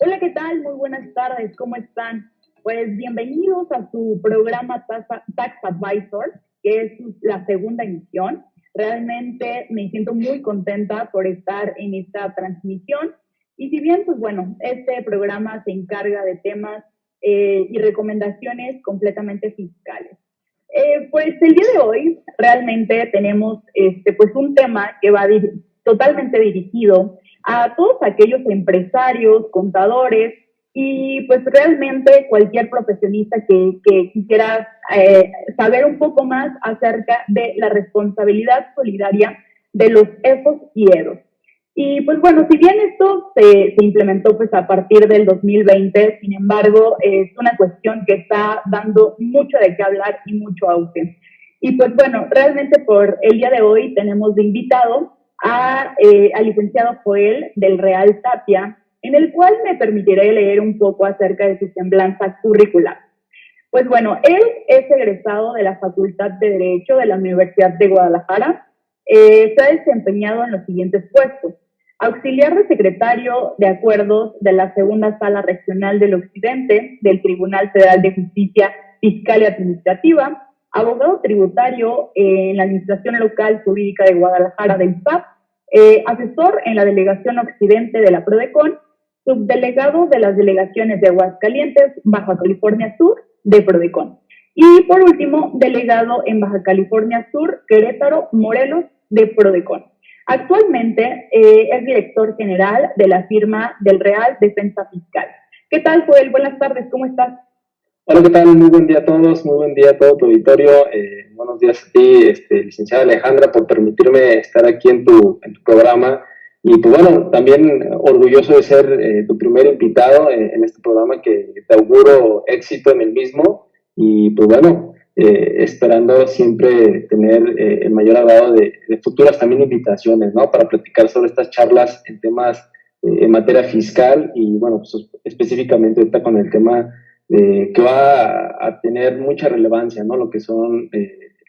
Hola, ¿qué tal? Muy buenas tardes, ¿cómo están? Pues bienvenidos a su programa Tax Advisor, que es la segunda emisión. Realmente me siento muy contenta por estar en esta transmisión. Y si bien, pues bueno, este programa se encarga de temas y recomendaciones completamente fiscales. Pues el día de hoy realmente tenemos pues un tema que va totalmente dirigido a todos aquellos empresarios, contadores y pues realmente cualquier profesionista que quisiera saber un poco más acerca de la responsabilidad solidaria de los EFOS y EDOS. Y pues bueno, si bien esto se implementó pues a partir del 2020, sin embargo, es una cuestión que está dando mucho de qué hablar y mucho auge. Y pues bueno, realmente por el día de hoy tenemos de invitado al licenciado Joel del Real Tapia, en el cual me permitiré leer un poco acerca de su semblanza curricular. Pues bueno, él es egresado de la Facultad de Derecho de la Universidad de Guadalajara. Se ha desempeñado en los siguientes puestos: auxiliar de secretario de acuerdos de la Segunda Sala Regional del Occidente del Tribunal Federal de Justicia Fiscal y Administrativa, abogado tributario en la Administración Local Jurídica de Guadalajara del PAP, asesor en la Delegación Occidente de la PRODECON, subdelegado de las delegaciones de Aguascalientes, Baja California Sur, de PRODECON. Y por último, delegado en Baja California Sur, Querétaro, Morelos, de PRODECON. Actualmente es director general de la firma del Real Defensa Fiscal. ¿Qué tal, Joel? Buenas tardes, ¿cómo estás? Hola, ¿qué tal? Muy buen día a todos, muy buen día a todo tu auditorio. Buenos días a ti, licenciada Alejandra, por permitirme estar aquí en tu programa. Y pues bueno, también orgulloso de ser tu primer invitado en este programa, que te auguro éxito en el mismo. Y pues bueno, esperando siempre tener el mayor agrado de futuras también invitaciones, ¿no? Para platicar sobre estas charlas en temas en materia fiscal y bueno, pues específicamente ahorita con el tema que va a tener mucha relevancia, ¿no? Lo que son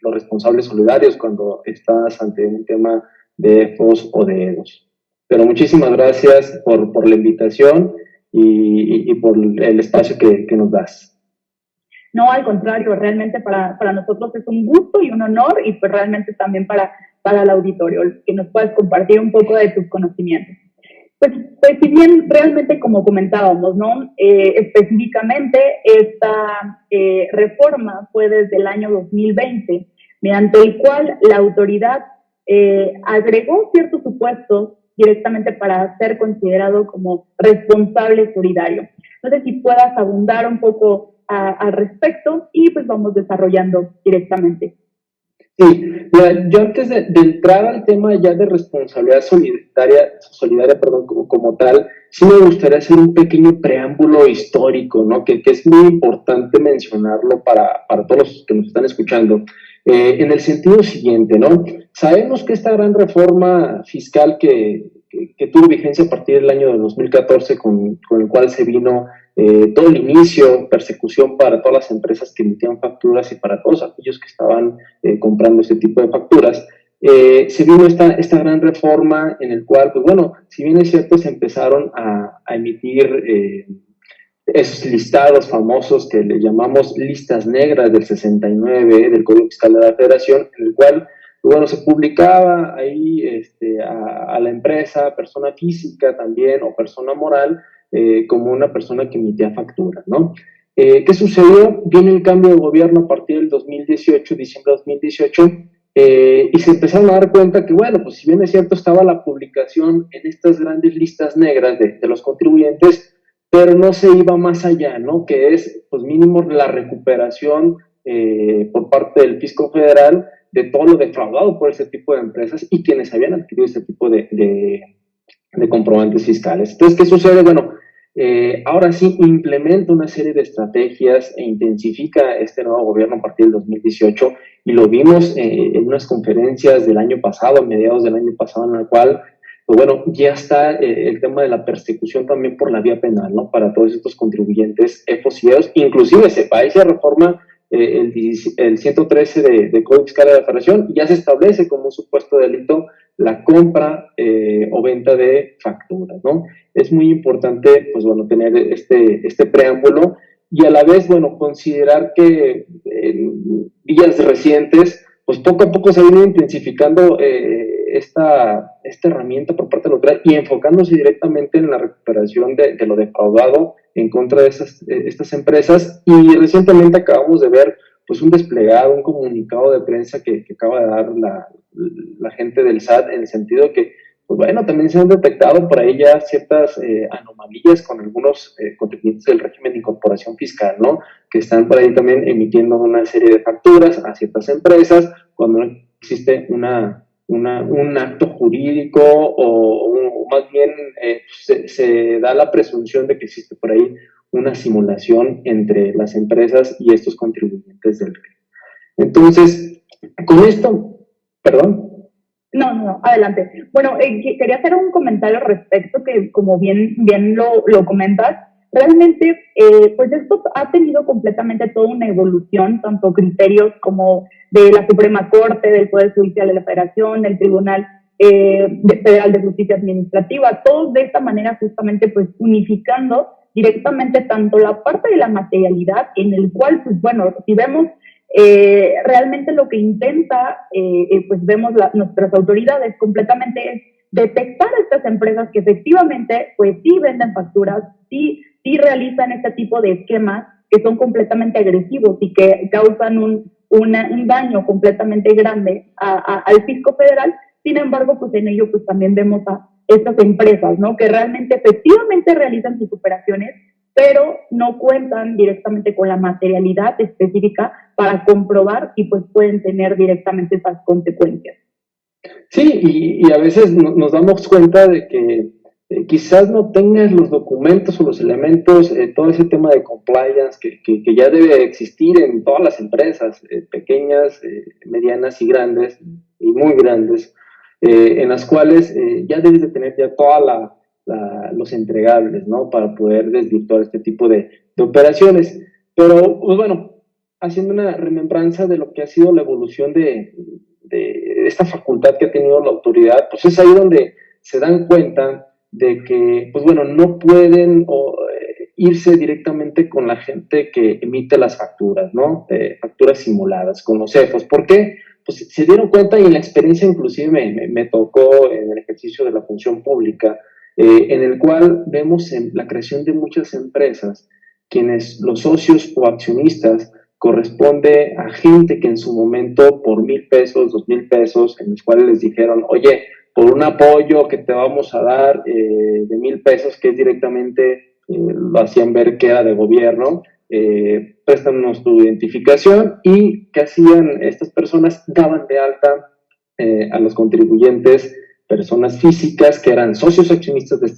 los responsables solidarios cuando estás ante un tema de EFOS o de EDOS. Pero muchísimas gracias por la invitación y por el espacio que nos das. No, al contrario, realmente para nosotros es un gusto y un honor, y pues realmente también para el auditorio, que nos puedas compartir un poco de tus conocimientos. Pues si bien realmente, como comentábamos, ¿no? Específicamente esta reforma fue desde el año 2020, mediante el cual la autoridad agregó ciertos supuestos directamente para ser considerado como responsable solidario. No sé si puedas abundar un poco al respecto y pues vamos desarrollando directamente. Sí, mira, yo antes de entrar al tema ya de responsabilidad solidaria como tal, sí me gustaría hacer un pequeño preámbulo histórico, ¿no? Que es muy importante mencionarlo para todos los que nos están escuchando, en el sentido siguiente, ¿no? Sabemos que esta gran reforma fiscal que tuvo vigencia a partir del año de 2014, con el cual se vino todo el inicio, persecución para todas las empresas que emitían facturas y para todos aquellos que estaban comprando este tipo de facturas, se vino esta gran reforma en el cual, pues bueno, si bien es cierto, se empezaron a emitir esos listados famosos que le llamamos listas negras del 69 del Código Fiscal de la Federación, en el cual, pues bueno, se publicaba ahí a la empresa, persona física también o persona moral, como una persona que emitía factura, ¿no? ¿Qué sucedió? Viene el cambio de gobierno a partir del 2018, diciembre de 2018, y se empezaron a dar cuenta que, bueno, pues si bien es cierto, estaba la publicación en estas grandes listas negras de los contribuyentes, pero no se iba más allá, ¿no? Que es, pues mínimo, la recuperación por parte del fisco federal de todo lo defraudado por ese tipo de empresas y quienes habían adquirido este tipo de comprobantes fiscales. Entonces, ¿qué sucede? Bueno, ahora sí implementa una serie de estrategias e intensifica este nuevo gobierno a partir del 2018, y lo vimos en unas conferencias del año pasado, a mediados del año pasado, en la cual, pues bueno, ya está el tema de la persecución también por la vía penal, ¿no? Para todos estos contribuyentes EFOS y EDOS, inclusive se parece reforma el 113 de Código Fiscal de la Federación, y ya se establece como un supuesto delito la compra o venta de facturas, ¿no? Es muy importante, pues bueno, tener este preámbulo y a la vez, bueno, considerar que en días recientes, pues poco a poco se ha ido intensificando esta herramienta por parte de la autoridad y enfocándose directamente en la recuperación de lo defraudado en contra de estas empresas. Y recientemente acabamos de ver pues un desplegado, un comunicado de prensa que acaba de dar la gente del SAT, en el sentido que, pues bueno, también se han detectado por ahí ya ciertas anomalías con algunos contribuyentes del régimen de incorporación fiscal, ¿no? Que están por ahí también emitiendo una serie de facturas a ciertas empresas cuando no existe un acto jurídico o más bien se da la presunción de que existe por ahí una simulación entre las empresas y estos contribuyentes del RIF. Entonces, con esto, perdón. No, adelante. Bueno, quería hacer un comentario al respecto que, como bien lo comentas, realmente, pues esto ha tenido completamente toda una evolución, tanto criterios como de la Suprema Corte, del Poder Judicial de la Federación, del Tribunal Federal de Justicia Administrativa, todos de esta manera justamente pues unificando directamente tanto la parte de la materialidad, en el cual, pues bueno, si vemos realmente lo que intenta, pues vemos nuestras autoridades completamente es detectar a estas empresas que efectivamente, pues sí venden facturas, sí realizan este tipo de esquemas que son completamente agresivos y que causan un daño completamente grande al fisco federal. Sin embargo, pues en ello pues también vemos a estas empresas, ¿no? Que realmente efectivamente realizan sus operaciones, pero no cuentan directamente con la materialidad específica para comprobar y pues pueden tener directamente esas consecuencias. Sí, y a veces nos damos cuenta de que quizás no tengas los documentos o los elementos, todo ese tema de compliance que ya debe existir en todas las empresas, pequeñas, medianas y grandes, y muy grandes, en las cuales ya debes de tener ya todos los entregables, ¿no? Para poder desvirtuar este tipo de operaciones. Pero, pues bueno, haciendo una remembranza de lo que ha sido la evolución de esta facultad que ha tenido la autoridad, pues es ahí donde se dan cuenta de que, pues bueno, no pueden irse directamente con la gente que emite las facturas, ¿no? Facturas simuladas, con los CEFOS. ¿Por qué? Pues se dieron cuenta y en la experiencia inclusive me tocó en el ejercicio de la función pública, en el cual vemos la creación de muchas empresas, quienes los socios o accionistas corresponde a gente que en su momento por 1,000 pesos, 2,000 pesos, en los cuales les dijeron, oye, por un apoyo que te vamos a dar de 1,000 pesos, que es directamente, lo hacían ver que era de gobierno, préstanos tu identificación. Y ¿qué hacían estas personas? Daban de alta a los contribuyentes, personas físicas que eran socios accionistas de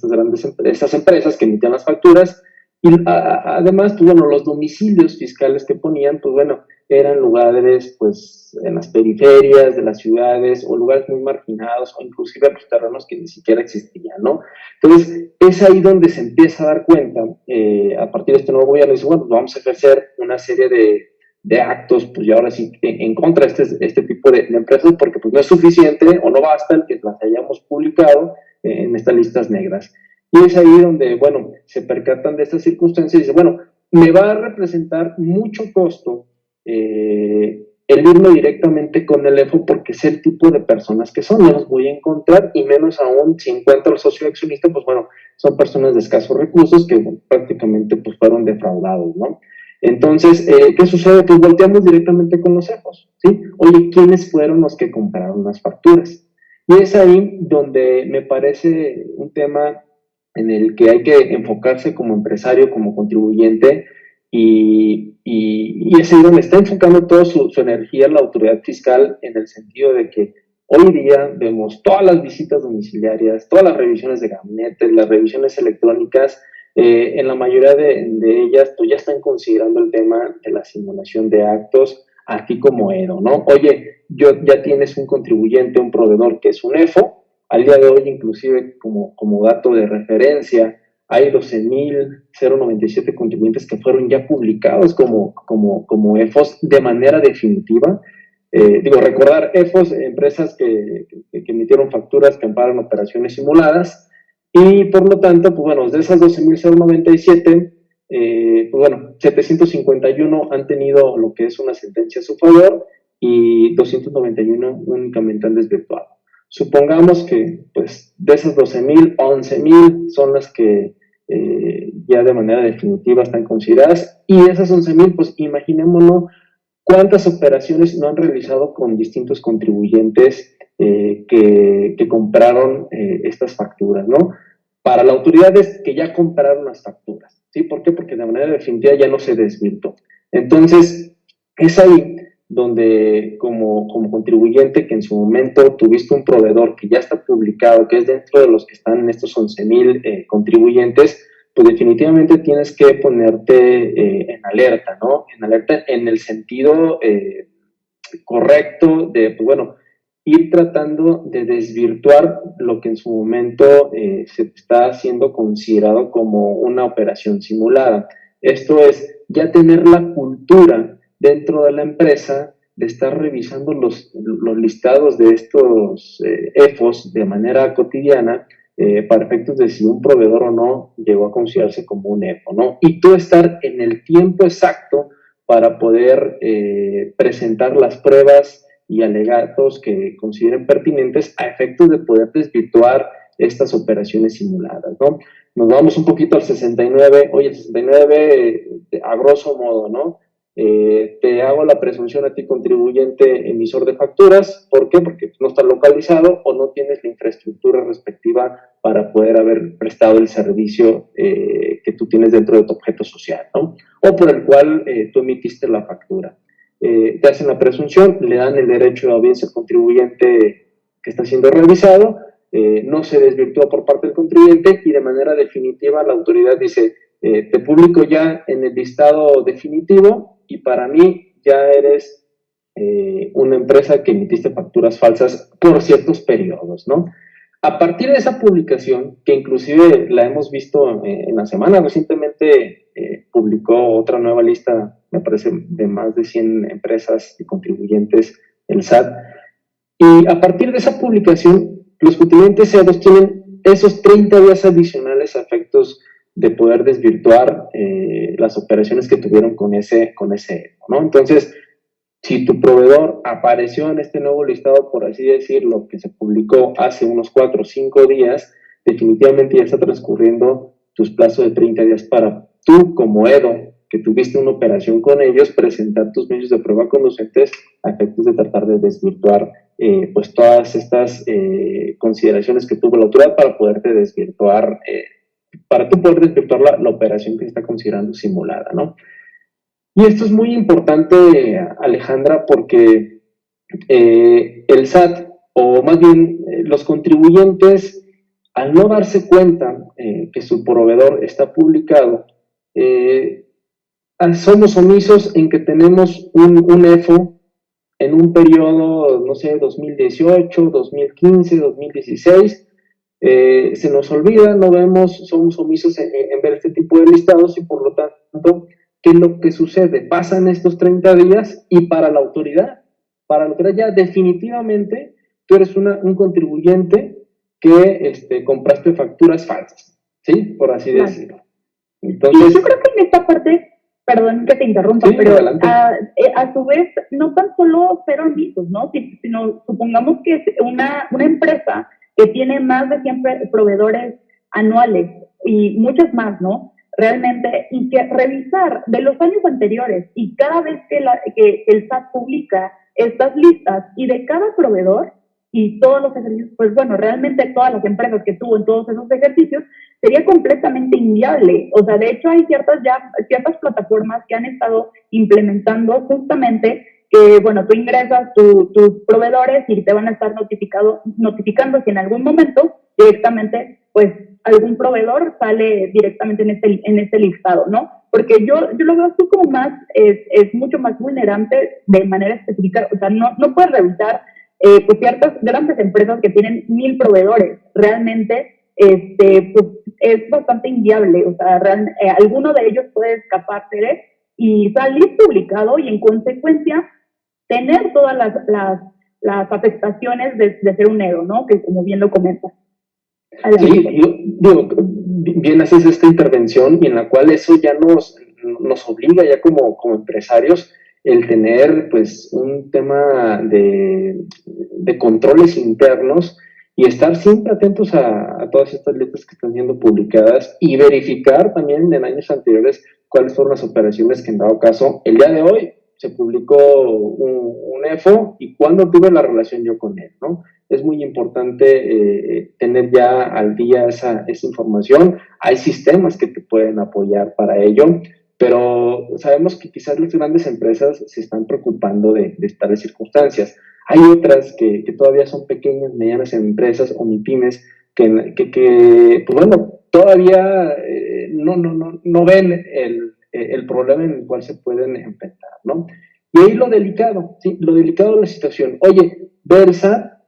estas empresas que emitían las facturas. Y además, pues bueno, los domicilios fiscales que ponían, pues bueno, eran lugares, pues, en las periferias de las ciudades o lugares muy marginados o inclusive pues, terrenos que ni siquiera existían, ¿no? Entonces, es ahí donde se empieza a dar cuenta, a partir de este nuevo gobierno, dice, bueno, pues vamos a ejercer una serie de actos, pues y ahora sí, en contra de este tipo de empresas, porque pues no es suficiente o no basta el que las hayamos publicado en estas listas negras. Y es ahí donde, bueno, se percatan de estas circunstancias y dicen, bueno, me va a representar mucho costo el irme directamente con el EFO porque sé el tipo de personas que son, no los voy a encontrar, y menos aún si encuentro al socio accionista, pues bueno, son personas de escasos recursos que bueno, prácticamente pues fueron defraudados, ¿no? Entonces, ¿qué sucede? Pues volteamos directamente con los EFOS, ¿sí? Oye, ¿quiénes fueron los que compraron las facturas? Y es ahí donde me parece un tema en el que hay que enfocarse como empresario, como contribuyente, y es ahí donde está enfocando toda su energía la autoridad fiscal, en el sentido de que hoy día vemos todas las visitas domiciliarias, todas las revisiones de gabinete, las revisiones electrónicas, en la mayoría de ellas pues ya están considerando el tema de la simulación de actos, aquí como EDO, ¿no? Oye, ya tienes un contribuyente, un proveedor que es un EFO. Al día de hoy, inclusive, como dato de referencia, hay 12,097 contribuyentes que fueron ya publicados como EFOS de manera definitiva. recordar EFOS, empresas que emitieron facturas que amparan operaciones simuladas, y por lo tanto, pues bueno, de esas 12.097, pues bueno, 751 han tenido lo que es una sentencia a su favor y 291 únicamente han desvirtuado. Supongamos que, pues, de esas 12.000, 11.000 son las que ya de manera definitiva están consideradas, y de esas 11.000, pues imaginémonos cuántas operaciones no han realizado con distintos contribuyentes que compraron estas facturas, ¿no? Para la autoridad es que ya compraron las facturas, ¿sí? ¿Por qué? Porque de manera definitiva ya no se desvirtuó. Entonces, es ahí donde como contribuyente que en su momento tuviste un proveedor que ya está publicado, que es dentro de los que están en estos 11.000 contribuyentes, pues definitivamente tienes que ponerte en alerta, ¿no? En alerta en el sentido correcto de, pues bueno, ir tratando de desvirtuar lo que en su momento se está haciendo considerado como una operación simulada. Esto es, ya tener la cultura dentro de la empresa de estar revisando los listados de estos EFOS de manera cotidiana, para efectos de si un proveedor o no llegó a considerarse como un EFO, ¿no? Y tú estar en el tiempo exacto para poder presentar las pruebas y alegatos que consideren pertinentes a efectos de poder desvirtuar estas operaciones simuladas, ¿no? Nos vamos un poquito al 69, oye, el 69 a grosso modo, ¿no? Te hago la presunción a ti, contribuyente emisor de facturas. ¿Por qué? Porque no está localizado o no tienes la infraestructura respectiva para poder haber prestado el servicio que tú tienes dentro de tu objeto social, ¿no? O por el cual tú emitiste la factura. Te hacen la presunción, le dan el derecho de audiencia al contribuyente que está siendo revisado, no se desvirtúa por parte del contribuyente y de manera definitiva la autoridad dice, te publico ya en el listado definitivo y para mí ya eres una empresa que emitiste facturas falsas por ciertos periodos, ¿no? A partir de esa publicación, que inclusive la hemos visto en la semana, recientemente publicó otra nueva lista, me parece, de más de 100 empresas y contribuyentes, el SAT, y a partir de esa publicación, los contribuyentes CEDOS tienen esos 30 días adicionales a efectos de poder desvirtuar las operaciones que tuvieron con ese EFO, ¿no? Entonces, si tu proveedor apareció en este nuevo listado, por así decirlo, que se publicó hace unos 4 o 5 días, definitivamente ya está transcurriendo tus plazos de 30 días para tú, como EDO, que tuviste una operación con ellos, presentar tus medios de prueba conducentes a efectos de tratar de desvirtuar pues todas estas consideraciones que tuvo la autoridad para poderte desvirtuar, para tú poder desvirtuar la operación que se está considerando simulada, ¿no? Y esto es muy importante, Alejandra, porque el SAT, o más bien los contribuyentes, al no darse cuenta que su proveedor está publicado, somos omisos en que tenemos un EFO en un periodo, no sé, 2018, 2015, 2016, se nos olvida, no vemos, somos omisos en ver este tipo de listados y por lo tanto, ¿qué es lo que sucede? Pasan estos 30 días y para la autoridad ya definitivamente tú eres un contribuyente que compraste facturas falsas, ¿sí? Por así decirlo. Entonces, yo creo que en esta parte, perdón que te interrumpa, sí, pero a su vez no tan solo ser omisos, ¿no? Sino supongamos que es una empresa que tiene más de 100 proveedores anuales y muchos más, ¿no? Realmente, y que revisar de los años anteriores y cada vez que el SAT publica estas listas y de cada proveedor y todos los ejercicios, pues bueno, realmente todas las empresas que tuvo en todos esos ejercicios, sería completamente inviable. O sea, de hecho hay ciertas plataformas que han estado implementando justamente que, bueno, tú ingresas tus proveedores y te van a estar notificando si en algún momento directamente, pues, algún proveedor sale directamente en este listado, ¿no? Porque yo lo veo así como más, es mucho más vulnerante de manera específica. O sea, no puedes revisar pues ciertas grandes empresas que tienen 1,000 proveedores. Realmente, pues es bastante inviable. O sea, alguno de ellos puede escaparse y salir publicado y en consecuencia tener todas las afectaciones de ser un Edo, ¿no? Que como bien lo comentas. Sí, digo, bien haces esta intervención y en la cual eso ya nos obliga ya como empresarios el tener pues un tema de controles internos y estar siempre atentos a todas estas letras que están siendo publicadas y verificar también en años anteriores cuáles fueron las operaciones que en dado caso el día de hoy se publicó un EFO y cuándo tuve la relación yo con él, ¿no? Es muy importante tener ya al día esa información. Hay sistemas que te pueden apoyar para ello, pero sabemos que quizás las grandes empresas se están preocupando de tales circunstancias. Hay otras que todavía son pequeñas, medianas empresas o MIPYMES que pues bueno, todavía no ven el problema en el cual se pueden enfrentar, ¿no? Y ahí lo delicado, ¿sí? Lo delicado de la situación. Oye, Versa,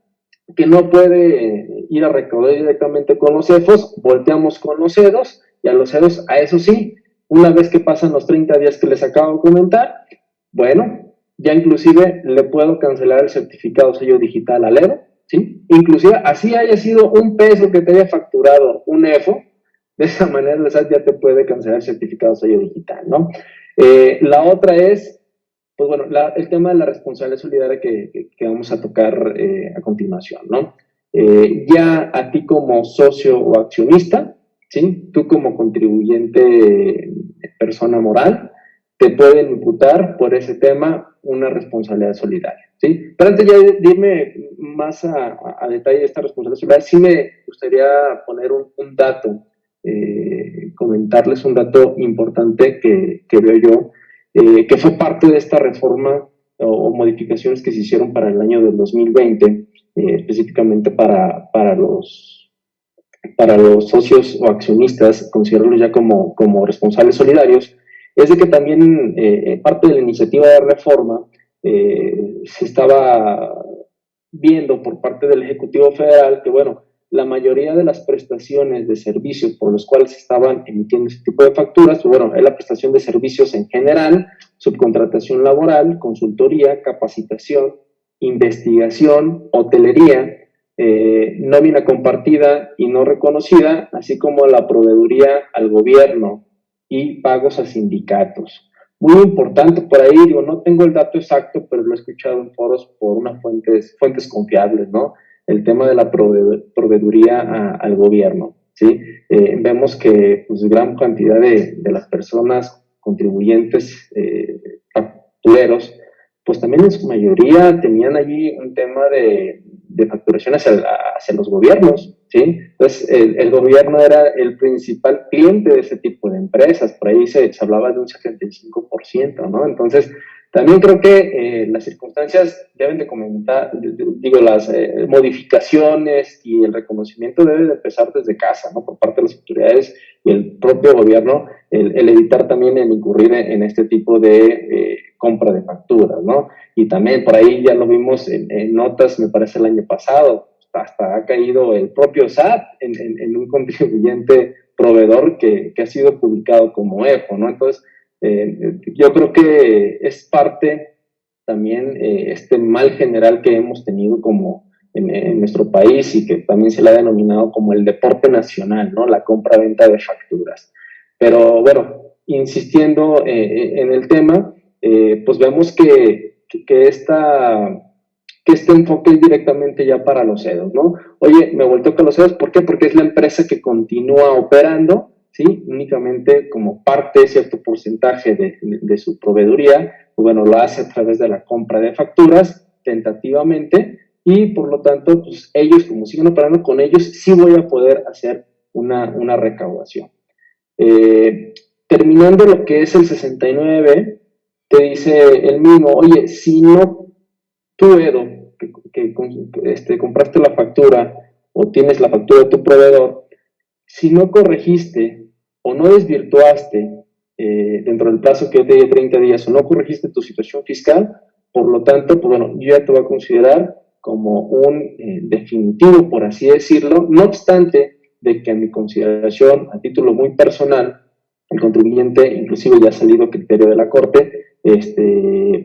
que no puede ir a recaudar directamente con los EFOS, volteamos con los EDOS, y a los EDOS, a eso sí, una vez que pasan los 30 días que les acabo de comentar, bueno, ya inclusive le puedo cancelar el certificado sello digital al EDO, ¿sí? Inclusive así haya sido un peso que te haya facturado un EFO, de esa manera el SAT ya te puede cancelar el certificado sello digital, ¿no? La otra es, pues bueno, el tema de la responsabilidad solidaria que vamos a tocar a continuación, ¿no? Ya a ti como socio o accionista, ¿sí? Tú como contribuyente, persona moral, te pueden imputar por ese tema una responsabilidad solidaria, ¿sí? Pero antes ya de irme más a detalle de esta responsabilidad solidaria, sí me gustaría poner un dato, comentarles un dato importante que veo yo, que fue parte de esta reforma o modificaciones que se hicieron para el año del 2020, específicamente para los socios o accionistas, considerarlos ya como responsables solidarios, es de que también parte de la iniciativa de reforma se estaba viendo por parte del Ejecutivo Federal que, bueno, la mayoría de las prestaciones de servicios por los cuales se estaban emitiendo ese tipo de facturas, pues bueno, es la prestación de servicios en general, subcontratación laboral, consultoría, capacitación, investigación, hotelería, nómina compartida y no reconocida, así como la proveeduría al gobierno y pagos a sindicatos. Muy importante por ahí, digo, no tengo el dato exacto, pero lo he escuchado en foros por unas fuentes confiables, ¿no? El tema de la proveeduría al gobierno, ¿sí? Vemos que pues, gran cantidad de las personas contribuyentes factureros, pues también en su mayoría tenían allí un tema de facturación hacia los gobiernos, ¿sí? Entonces, el gobierno era el principal cliente de ese tipo de empresas, por ahí se hablaba de un 75%, ¿no? Entonces, también creo que las circunstancias deben de comentar, digo, las modificaciones y el reconocimiento debe de empezar desde casa, ¿no? Por parte de las autoridades y el propio gobierno, el evitar también el incurrir en este tipo de compra de facturas, ¿no? Y también por ahí ya lo vimos en notas, me parece el año pasado, hasta ha caído el propio SAT en un contribuyente proveedor que ha sido publicado como EFO, ¿no? Entonces, yo creo que es parte también este mal general que hemos tenido como en nuestro país y que también se le ha denominado como el deporte nacional, ¿no? La compra-venta de facturas. Pero bueno, insistiendo en el tema, pues vemos que este enfoque es directamente ya para los EDOs, ¿no? Oye, me volteo con los EDOs, ¿por qué? Porque es la empresa que continúa operando, ¿sí? Únicamente como parte, cierto porcentaje de su proveeduría, pues bueno, lo hace a través de la compra de facturas, tentativamente, y por lo tanto, pues ellos, como siguen operando con ellos, sí voy a poder hacer una recaudación. Terminando lo que es el 69, te dice el mismo, oye, si no tú, Edo, que compraste la factura o tienes la factura de tu proveedor, si no corregiste o no desvirtuaste dentro del plazo que yo te di 30 días o no corregiste tu situación fiscal, por lo tanto, pues bueno, yo ya te voy a considerar como un definitivo, por así decirlo, no obstante de que a mi consideración, a título muy personal, el contribuyente, inclusive ya ha salido criterio de la Corte, pues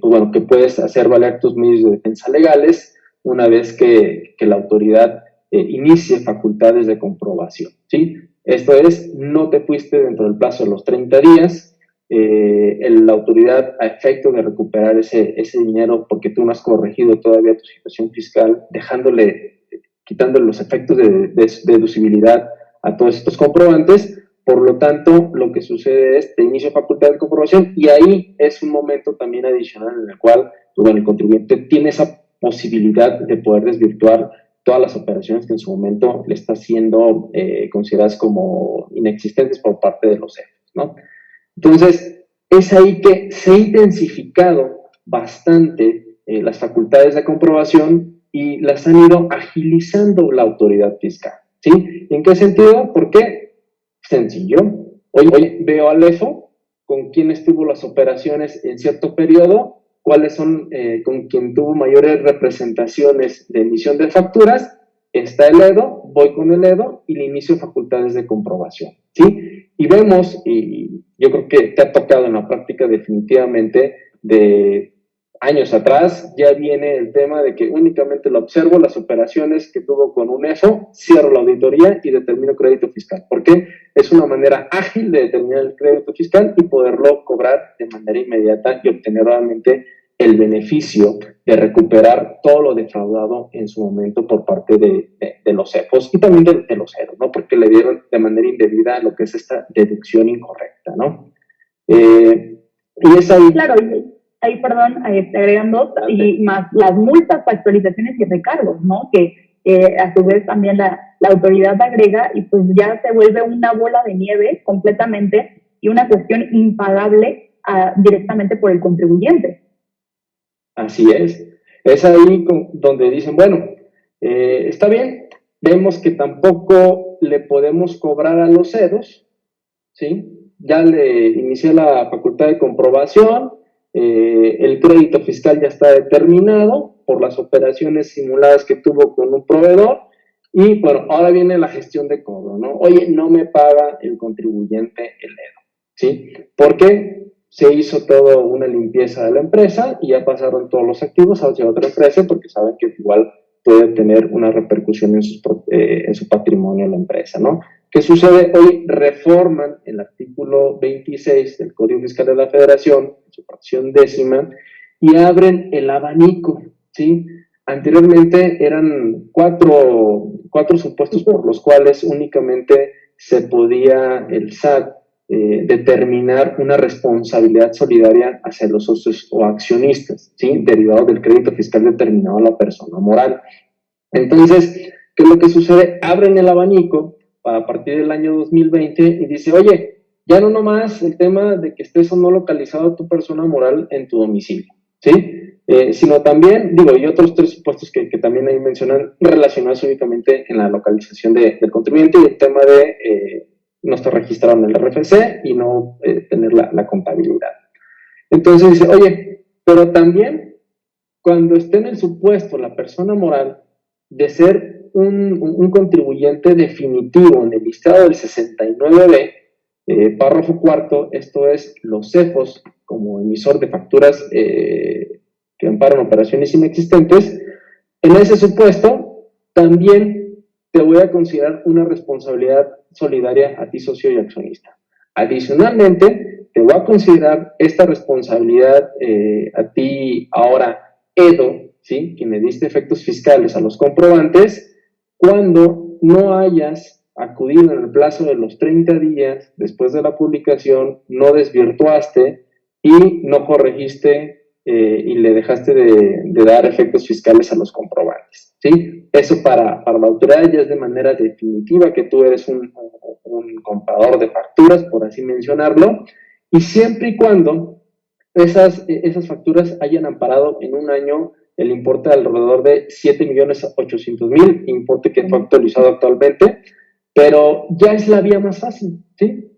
bueno, que puedes hacer valer tus medios de defensa legales una vez que la autoridad inicie facultades de comprobación, ¿sí? Esto es, no te fuiste dentro del plazo de los 30 días, la autoridad, a efecto de recuperar ese dinero porque tú no has corregido todavía tu situación fiscal, quitándole los efectos de deducibilidad a todos estos comprobantes. Por lo tanto, lo que sucede es, te inicia facultad de comprobación y ahí es un momento también adicional en el cual, pues bueno, el contribuyente tiene esa posibilidad de poder desvirtuar todas las operaciones que en su momento le está siendo consideradas como inexistentes por parte de los CEFOS, ¿no? Entonces, es ahí que se ha intensificado bastante las facultades de comprobación y las han ido agilizando la autoridad fiscal, ¿sí? ¿En qué sentido? ¿Por qué? Sencillo. Hoy veo al EFO con quiénes tuvo las operaciones en cierto periodo, cuáles son con quien tuvo mayores representaciones de emisión de facturas, está el EDO, voy con el EDO y le inicio facultades de comprobación, ¿sí? Y vemos, y yo creo que te ha tocado en la práctica definitivamente de años atrás, ya viene el tema de que únicamente lo observo, las operaciones que tuvo con un EFO, cierro la auditoría y determino crédito fiscal. ¿Por qué? Es una manera ágil de determinar el crédito fiscal y poderlo cobrar de manera inmediata y obtener realmente el beneficio de recuperar todo lo defraudado en su momento por parte de los CEFOS y también de los EROS, ¿no? Porque le dieron de manera indebida lo que es esta deducción incorrecta, ¿no? Y es ahí... Claro, ahí, perdón, agregando, y más las multas, actualizaciones y recargos, ¿no? Que a su vez también la autoridad agrega y pues ya se vuelve una bola de nieve completamente y una cuestión impagable directamente por el contribuyente. Así es. Es ahí donde dicen, bueno, está bien, vemos que tampoco le podemos cobrar a los CEDOS, ¿sí? Ya le inicié la facultad de comprobación, el crédito fiscal ya está determinado por las operaciones simuladas que tuvo con un proveedor y bueno, ahora viene la gestión de cobro, ¿no? Oye, no me paga el contribuyente el EDO, ¿sí? ¿Por qué? Se hizo toda una limpieza de la empresa y ya pasaron todos los activos hacia otra empresa porque saben que igual puede tener una repercusión en su patrimonio la empresa, ¿no? ¿Qué sucede? Hoy reforman el artículo 26 del Código Fiscal de la Federación, su fracción 10ª, y abren el abanico, ¿sí? Anteriormente eran cuatro supuestos por los cuales únicamente se podía el SAT determinar una responsabilidad solidaria hacia los socios o accionistas, ¿sí? Derivado del crédito fiscal determinado a la persona moral. Entonces, ¿qué es lo que sucede? Abren el abanico a partir del año 2020 y dice, oye, ya no nomás el tema de que estés o no localizado tu persona moral en tu domicilio, ¿sí? Sino también, y otros 3 supuestos que también ahí mencionan relacionados únicamente en la localización del contribuyente y el tema de no está registrado en el RFC y no tener la contabilidad. Entonces dice, oye, pero también cuando esté en el supuesto la persona moral de ser un contribuyente definitivo en el listado del 69B, párrafo 4, esto es los CEFOS como emisor de facturas que amparan operaciones inexistentes, en ese supuesto también te voy a considerar una responsabilidad solidaria a ti socio y accionista. Adicionalmente, te voy a considerar esta responsabilidad a ti ahora EDO, ¿sí? Que me diste efectos fiscales a los comprobantes cuando no hayas acudido en el plazo de los 30 días después de la publicación, no desvirtuaste y no corregiste y le dejaste de dar efectos fiscales a los comprobantes, ¿sí? Eso para la autoridad ya es de manera definitiva que tú eres un comprador de facturas, por así mencionarlo, y siempre y cuando esas facturas hayan amparado en un año el importe de alrededor de 7.800.000, importe que fue actualizado actualmente, pero ya es la vía más fácil, ¿sí?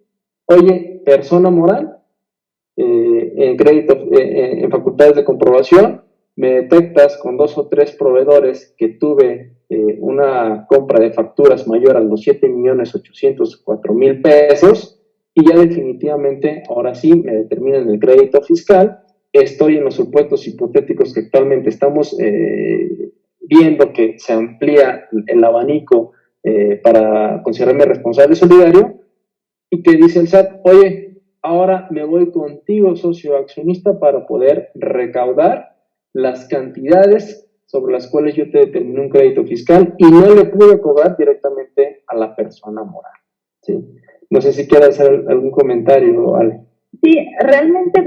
Oye, persona moral, en crédito, en facultades de comprobación, me detectas con 2 o 3 proveedores que tuve una compra de facturas mayor a los 7.804.000 pesos y ya definitivamente, ahora sí, me determinan el crédito fiscal estoy en los supuestos hipotéticos que actualmente estamos viendo que se amplía el abanico para considerarme responsable solidario, y que dice el SAT, oye, ahora me voy contigo, socio accionista, para poder recaudar las cantidades sobre las cuales yo te determiné un crédito fiscal y no le pude cobrar directamente a la persona moral. ¿Sí? No sé si quieres hacer algún comentario, Ale. Sí, realmente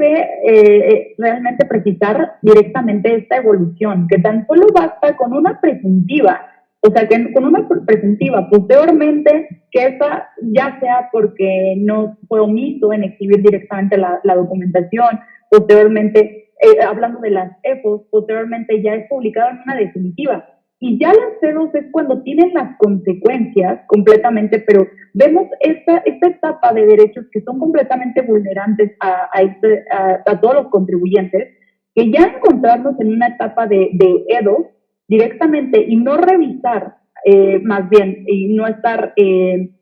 precisar directamente esta evolución, que tan solo basta con una presuntiva, o sea, que con una presuntiva, posteriormente, que esa ya sea porque no fue omiso en exhibir directamente la documentación, posteriormente, hablando de las EFOS, posteriormente ya es publicado en una definitiva. Y ya las CEDOS es cuando tienen las consecuencias completamente, pero vemos esta etapa de derechos que son completamente vulnerantes a todos los contribuyentes, que ya encontrarnos en una etapa de EDOS directamente y no revisar, más bien, y no estar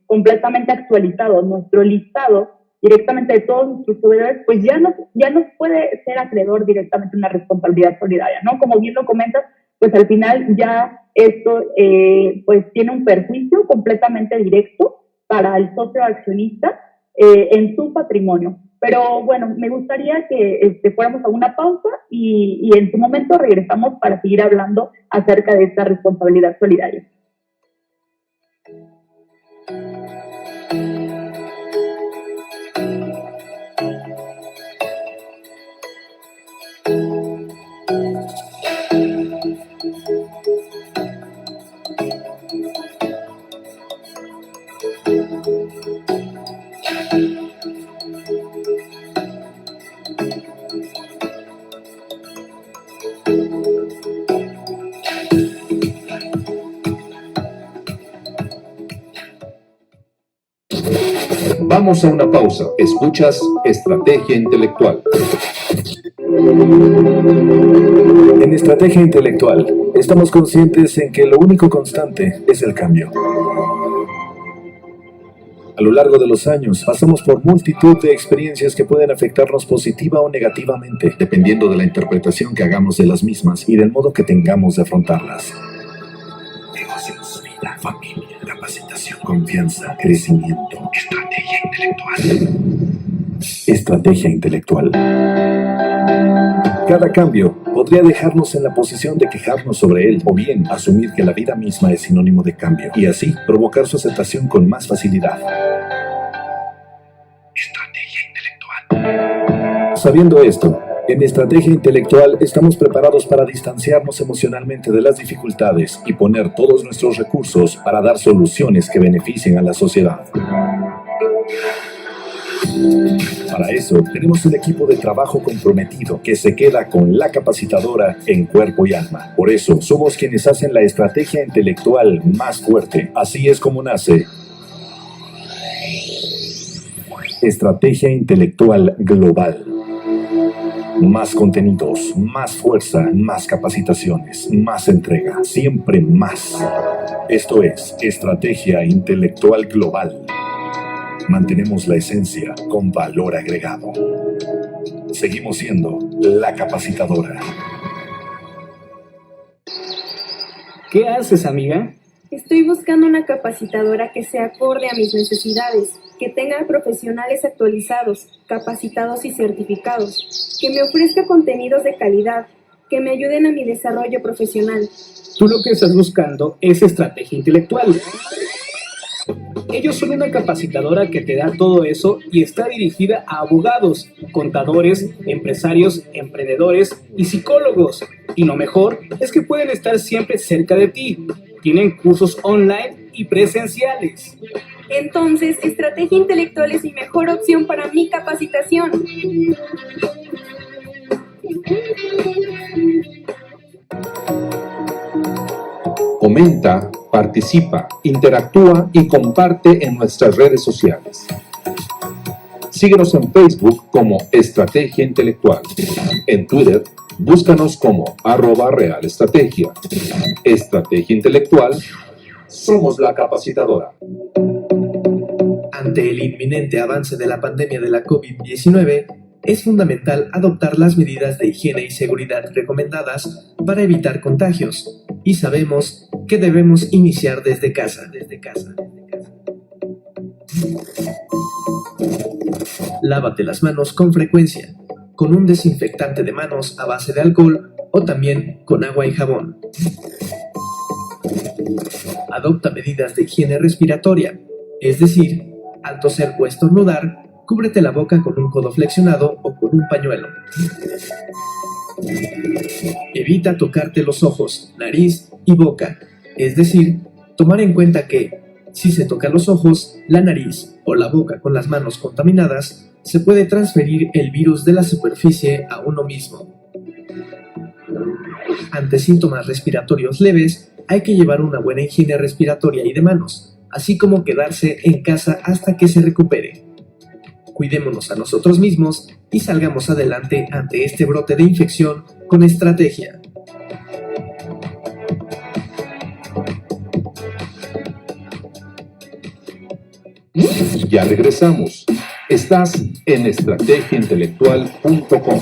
completamente actualizado nuestro listado directamente de todos nuestros proveedores, pues ya no puede ser acreedor directamente una responsabilidad solidaria, ¿no? Como bien lo comentas, pues al final ya esto pues tiene un perjuicio completamente directo para el socio accionista en su patrimonio. Pero bueno, me gustaría que fuéramos a una pausa y en su momento regresamos para seguir hablando acerca de esta responsabilidad solidaria. Vamos a una pausa. Escuchas Estrategia Intelectual. En Estrategia Intelectual, estamos conscientes en que lo único constante es el cambio. A lo largo de los años, pasamos por multitud de experiencias que pueden afectarnos positiva o negativamente, dependiendo de la interpretación que hagamos de las mismas y del modo que tengamos de afrontarlas. Negocios, vida, familia, capacitación, confianza, crecimiento, estrategia intelectual. Estrategia intelectual. Cada cambio podría dejarnos en la posición de quejarnos sobre él, o bien asumir que la vida misma es sinónimo de cambio, y así provocar su aceptación con más facilidad. Estrategia intelectual. Sabiendo esto, en Estrategia Intelectual estamos preparados para distanciarnos emocionalmente de las dificultades y poner todos nuestros recursos para dar soluciones que beneficien a la sociedad. Para eso, tenemos un equipo de trabajo comprometido que se queda con la capacitadora en cuerpo y alma. Por eso, somos quienes hacen la estrategia intelectual más fuerte. Así es como nace Estrategia Intelectual Global. Más contenidos, más fuerza, más capacitaciones, más entrega, siempre más. Esto es Estrategia Intelectual Global. Mantenemos la esencia con valor agregado. Seguimos siendo la capacitadora. ¿Qué haces, amiga? Estoy buscando una capacitadora que se acorde a mis necesidades, que tenga profesionales actualizados, capacitados y certificados, que me ofrezca contenidos de calidad, que me ayuden a mi desarrollo profesional. Tú lo que estás buscando es estrategia intelectual. Ellos son una capacitadora que te da todo eso y está dirigida a abogados, contadores, empresarios, emprendedores y psicólogos. Y lo mejor es que pueden estar siempre cerca de ti. Tienen cursos online y presenciales. Entonces, Estrategia Intelectual es mi mejor opción para mi capacitación. Comenta, participa, interactúa y comparte en nuestras redes sociales. Síguenos en Facebook como Estrategia Intelectual. En Twitter, búscanos como @realestrategia. Estrategia Intelectual, somos la capacitadora. Ante el inminente avance de la pandemia de la COVID-19, es fundamental adoptar las medidas de higiene y seguridad recomendadas para evitar contagios, y sabemos que debemos iniciar desde casa. Lávate las manos con frecuencia, con un desinfectante de manos a base de alcohol o también con agua y jabón. Adopta medidas de higiene respiratoria, es decir, al toser o estornudar, cúbrete la boca con un codo flexionado o con un pañuelo. Evita tocarte los ojos, nariz y boca, es decir, tomar en cuenta que, si se tocan los ojos, la nariz o la boca con las manos contaminadas, se puede transferir el virus de la superficie a uno mismo. Ante síntomas respiratorios leves, hay que llevar una buena higiene respiratoria y de manos, así como quedarse en casa hasta que se recupere. Cuidémonos a nosotros mismos y salgamos adelante ante este brote de infección con estrategia. Ya regresamos. Estás en estrategiaintelectual.com.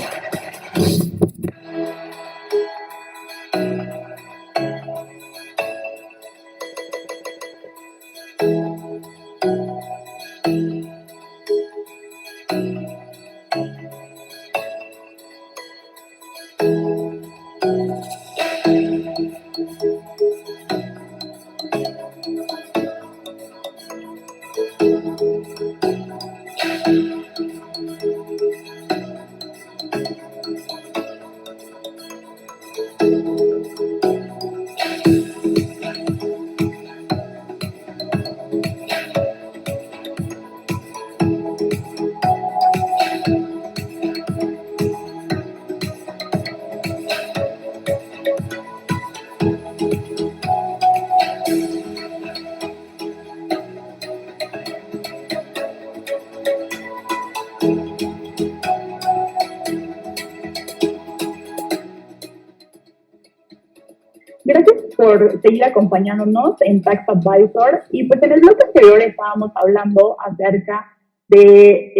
Gracias por seguir acompañándonos en Tax Advisor. Y pues en el bloque anterior estábamos hablando acerca de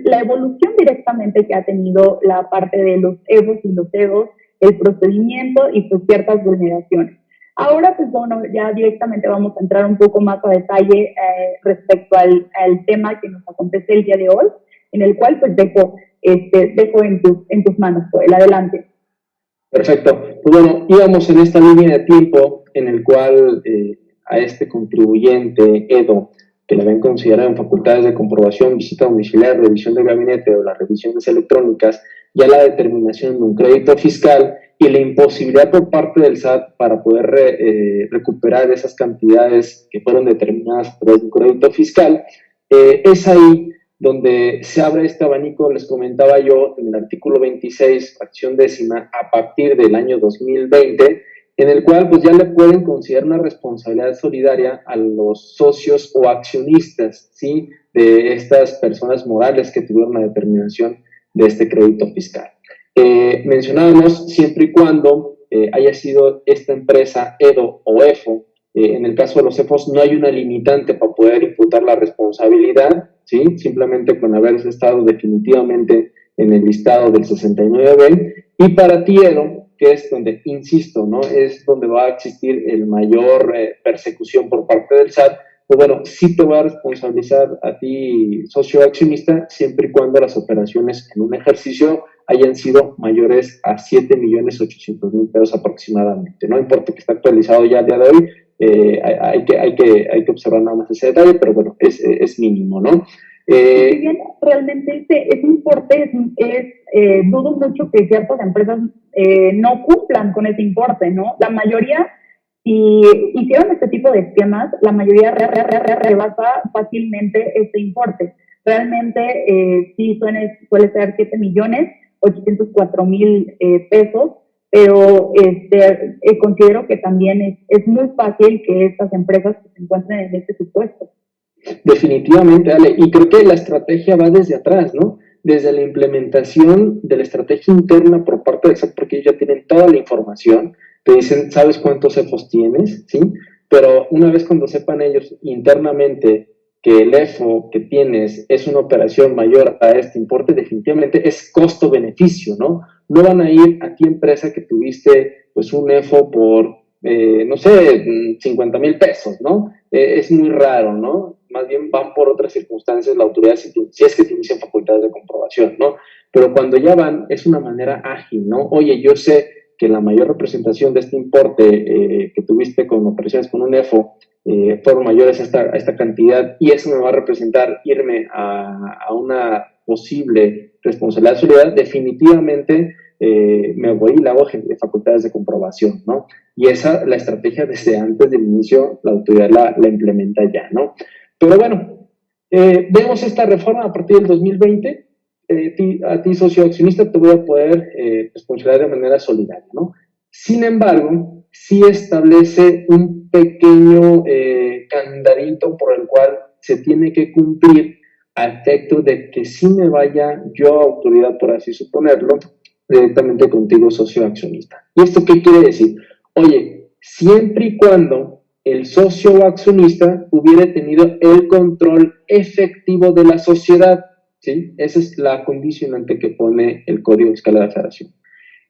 la evolución directamente que ha tenido la parte de los EVOs y los EVOs, el procedimiento y pues ciertas vulneraciones. Ahora pues bueno, ya directamente vamos a entrar un poco más a detalle respecto al tema que nos acontece el día de hoy, en el cual pues dejo en tus manos, Joel. Adelante. Perfecto. Pues bueno, íbamos en esta línea de tiempo en el cual a este contribuyente, EDO, que le ven considerado en facultades de comprobación, visita domiciliaria, revisión de gabinete o las revisiones electrónicas, ya la determinación de un crédito fiscal y la imposibilidad por parte del SAT para poder recuperar esas cantidades que fueron determinadas a través de un crédito fiscal, es ahí donde se abre este abanico. Les comentaba yo en el artículo 26, fracción décima, a partir del año 2020, en el cual pues ya le pueden considerar una responsabilidad solidaria a los socios o accionistas, ¿sí?, de estas personas morales que tuvieron la determinación de este crédito fiscal. Mencionábamos siempre y cuando haya sido esta empresa EDO o EFO. En el caso de los EFOs no hay una limitante para poder imputar la responsabilidad, ¿sí?, simplemente con haber estado definitivamente en el listado del 69B. Y para ti, EDO, que es donde, insisto, ¿no?, es donde va a existir el mayor persecución por parte del SAT, pues bueno, sí te va a responsabilizar a ti, socio accionista, siempre y cuando las operaciones en un ejercicio hayan sido mayores a 7.800.000 pesos aproximadamente. No importa que esté actualizado ya al día de hoy, hay que observar nada más ese detalle, pero bueno, es mínimo, ¿no? Si bien realmente ese importe dudo mucho que ciertas empresas no cumplan con ese importe, ¿no? La mayoría, si hicieron este tipo de esquemas, la mayoría rebasa fácilmente este importe. Realmente sí suele ser 7.804.000 pesos, pero considero que también es muy fácil que estas empresas se encuentren en este supuesto. Definitivamente, Ale, y creo que la estrategia va desde atrás, ¿no? Desde la implementación de la estrategia interna por parte del SAT, porque ellos ya tienen toda la información, te dicen, ¿sabes cuántos EFOs tienes? ¿Sí? Pero una vez cuando sepan ellos internamente que el EFO que tienes es una operación mayor a este importe, definitivamente es costo-beneficio, ¿no? No van a ir a ti, empresa, que tuviste pues un EFO por, no sé, 50,000 pesos, ¿no? Es muy raro, ¿no? Más bien van por otras circunstancias la autoridad, si es que te inician facultades de comprobación, ¿no? Pero cuando ya van, es una manera ágil, ¿no? Oye, yo sé que la mayor representación de este importe que tuviste con operaciones con un EFO fueron mayores a esta cantidad, y eso me va a representar irme a una posible responsabilidad de solidaridad. Definitivamente me voy y le hago facultades de comprobación, ¿no? Y esa, la estrategia desde antes del inicio, la autoridad la implementa ya, ¿no? Pero bueno, vemos esta reforma a partir del 2020. A ti, socio accionista, te voy a poder responsabilizar de manera solidaria, ¿no? Sin embargo, sí establece un pequeño candadito por el cual se tiene que cumplir a efecto de que sí me vaya yo, autoridad, por así suponerlo, directamente contigo, socio accionista. ¿Y esto qué quiere decir? Oye, siempre y cuando el socio o accionista hubiera tenido el control efectivo de la sociedad, ¿sí? Esa es la condicionante que pone el Código Fiscal de la Federación.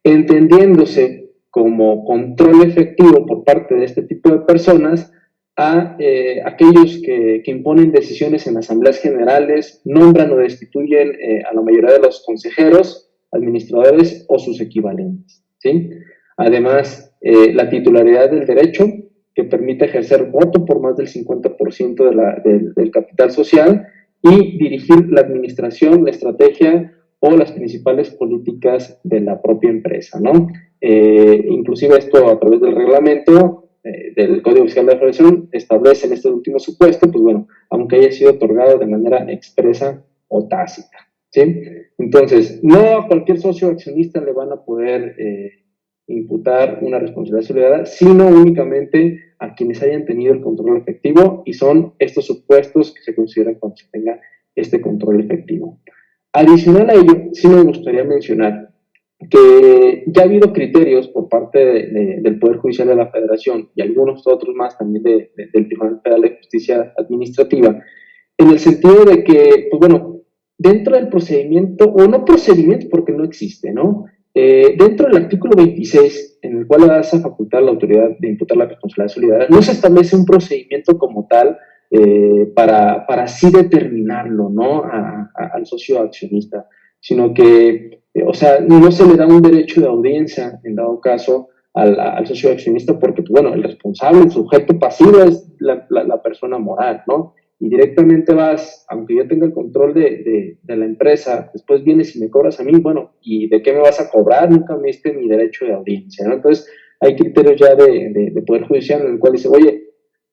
Entendiéndose como control efectivo por parte de este tipo de personas a aquellos que imponen decisiones en asambleas generales, nombran o destituyen a la mayoría de los consejeros, administradores o sus equivalentes, ¿sí? Además, la titularidad del derecho, que permite ejercer voto por más del 50% del capital social y dirigir la administración, la estrategia o las principales políticas de la propia empresa, ¿no? Inclusive esto, a través del reglamento del Código Fiscal de la Federación, establece en este último supuesto, pues bueno, aunque haya sido otorgado de manera expresa o tácita, ¿sí? Entonces, no a cualquier socio accionista le van a poder imputar una responsabilidad solidaria, sino únicamente a quienes hayan tenido el control efectivo, y son estos supuestos que se consideran cuando se tenga este control efectivo. Adicional a ello, sí me gustaría mencionar que ya ha habido criterios por parte del Poder Judicial de la Federación y algunos otros más también del Tribunal Federal de Justicia Administrativa, en el sentido de que, pues bueno, dentro del procedimiento, o no procedimiento porque no existe, ¿no? Dentro del artículo 26, en el cual da esa facultad a la autoridad de imputar la responsabilidad solidaria, no se establece un procedimiento como tal para así determinarlo, ¿no? Al socio accionista, sino que, o sea, no se le da un derecho de audiencia, en dado caso, al socio accionista, porque, bueno, el responsable, el sujeto pasivo es la persona moral, ¿no? Y directamente vas, aunque yo tenga el control de la empresa, después vienes y me cobras a mí, bueno, ¿y de qué me vas a cobrar? Nunca me diste mi derecho de audiencia, ¿no? Entonces, hay criterios ya de Poder Judicial en el cual dice, oye,